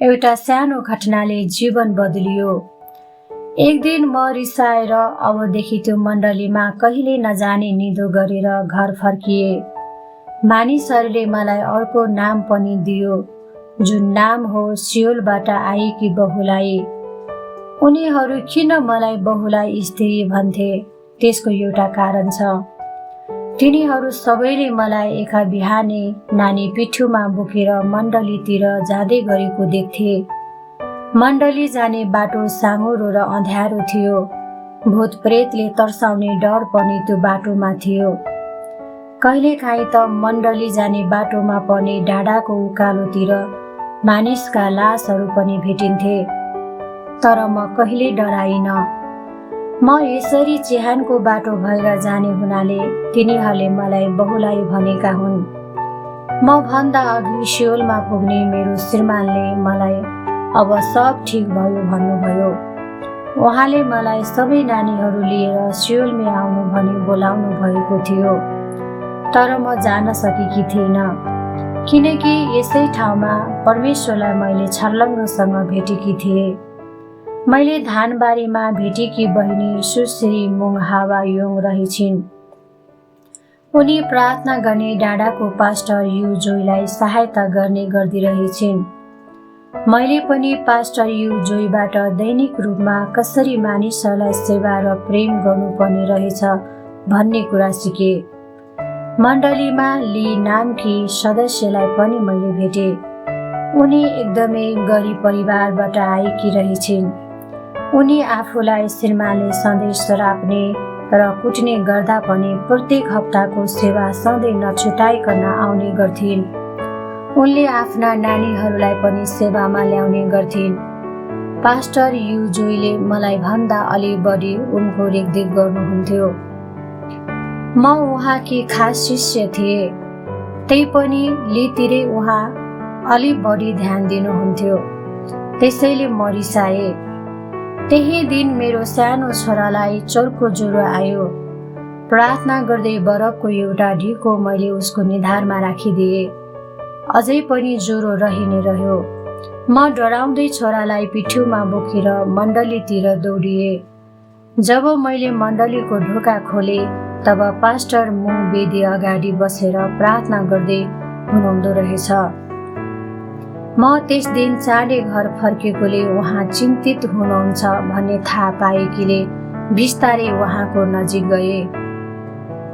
एउटा सानो घटनाले जीवन बदलियो। एक दिन म रिसाएर अबदेखि त्यो मण्डलीमा कहिले नजाने निधो गरेर घर फर्किए। मानिसहरूले मलाई अर्को नाम पनि दियो, जुन नाम हो सियोलबाट आएकी बहुलाई। उनीहरू किन मलाई बहुलाई स्त्री भन्थे, त्यसको एउटा कारण छ। तिनीहरू सबैले मलाई एका बिहानै नानी पिठ्युमा बोकेर मण्डलीतिर जाँदै गरेको देख्थे। मण्डली जाने बाटो साँघुरो र अँध्यारो थियो। भूत प्रेतले तर्साउने डर पनि त्यो बाटोमा थियो। कहिलेकाहीँ त मण्डली जाने बाटोमा पनि डाँडाको उकालोतिर मानिसका लासहरू पनि भेटिन्थे। तर म कहिले डराइन। म यसरी चिहानको बाटो भएर जाने हुनाले तिनीहरूले मलाई बहुलाई भनेका हुन्। म भन्दा अघि सियोलमा पुग्ने मेरो श्रीमानले मलाई अब सब ठिक भयो भन्नुभयो। उहाँले मलाई सबै नानीहरू लिएर सियोलमै आउनु भनी बोलाउनु भएको थियो। तर म जान सकेकी थिइनँ, किनकि यसै ठाउँमा परमेश्वरलाई मैले छर्लङ्गसँग भेटेकी थिएँ। मैले धानबारीमा भेटेकी बहिनी सुश्री मुङ हावा योङ रहेछिन्। उनी प्रार्थना गर्ने डाँडाको पास्टर यु जोईलाई सहायता गर्ने गर्दिरहेछिन्। मैले पनि पास्टर यु जोईबाट दैनिक रूपमा कसरी मानिसहरूलाई सेवा र प्रेम गर्नुपर्ने रहेछ भन्ने कुरा सिके। मण्डलीमा ली नामकी सदस्यलाई पनि मैले भेटे। उनी एकदमै गरिब परिवारबाट आएकी रहेछिन्। उनी आफूलाई श्रीमानले सधैँ सराप्ने र कुट्ने गर्दा पनि प्रत्येक हप्ताको सेवा सधैँ नछुटाइकन आउने गर्थिन्। उनले आफ्ना नानीहरूलाई पनि सेवामा ल्याउने गर्थिन्। पास्टर यु जोईले मलाई भन्दा अलि बढी उनको रेखदेख गर्नुहुन्थ्यो। म उहाँकी खास शिष्य थिएँ, त्यही पनि लीतिरै उहाँ अलि बढी ध्यान दिनुहुन्थ्यो। त्यसैले म रिसाएँ। त्यही दिन मेरो सानो छोरालाई चर्को ज्वरो आयो। प्रार्थना गर्दै बरफको एउटा ढिको मैले उसको निधारमा राखिदिएँ। अझै पनि ज्वरो रहि नै रह्यो। म डराउँदै छोरालाई पिठ्युमा बोकेर मण्डलीतिर दौडिएँ। जब मैले मण्डलीको ढोका खोले तब पास्टर मुङ वेदी अगाडि बसेर प्रार्थना गर्दै हुनुहुँदो रहेछ। म त्यस दिन चाँडै घर फर्केकोले उहाँ चिन्तित हुनुहुन्छ भन्ने थाहा पाएकीले बिस्तारै उहाँको नजिक गए।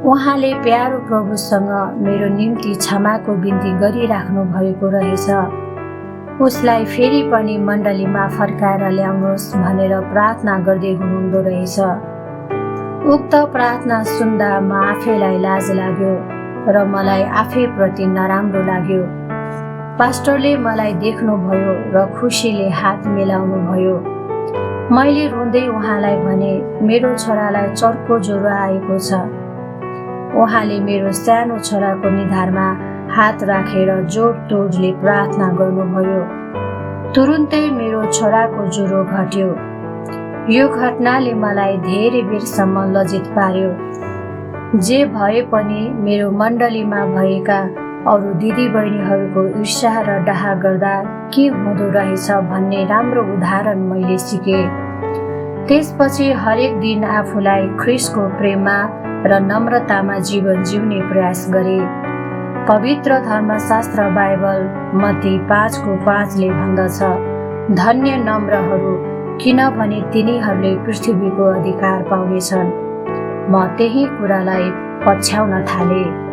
उहाँले प्यारो प्रभुसँग मेरो निम्ति क्षमाको बिन्ती गरिराख्नु भएको रहेछ। उसलाई फेरि पनि मण्डलीमा फर्काएर ल्याउनुहोस् भनेर प्रार्थना गर्दै हुनुहुँदो रहेछ। उक्त प्रार्थना सुन्दा म आफैलाई लाज लाग्यो र मलाई आफैप्रति नराम्रो लाग्यो। पास्टरले मलाई देख्नुभयो र खुसीले हात मिलाउनु भयो। मैले रुँदै उहाँलाई भने, मेरो छोरालाई चर्को ज्वरो आएको छ। उहाँले मेरो सानो छोराको निधारमा हात राखेर जोड-तोडले प्रार्थना गर्नुभयो। तुरुन्तै मेरो छोराको ज्वरो घट्यो। यो घटनाले मलाई धेरै बेरसम्म लज्जित पार्यो। जे भए पनि मेरो मण्डलीमा भएका अरू दिदीबहिनीहरूको ईर्ष्या र डाहा गर्दा के हुँदो रहेछ भन्ने राम्रो उदाहरण मैले सिकेँ। त्यसपछि हरेक दिन आफूलाई ख्रीष्टको प्रेममा र नम्रतामा जीवन जिउने प्रयास गरे। पवित्र धर्मशास्त्र बाइबल मत्ती 5:5ले भन्दछ, धन्य नम्रहरू, किनभने तिनीहरूले पृथ्वीको अधिकार पाउनेछन्। म त्यही कुरालाई पछ्याउन थालेँ।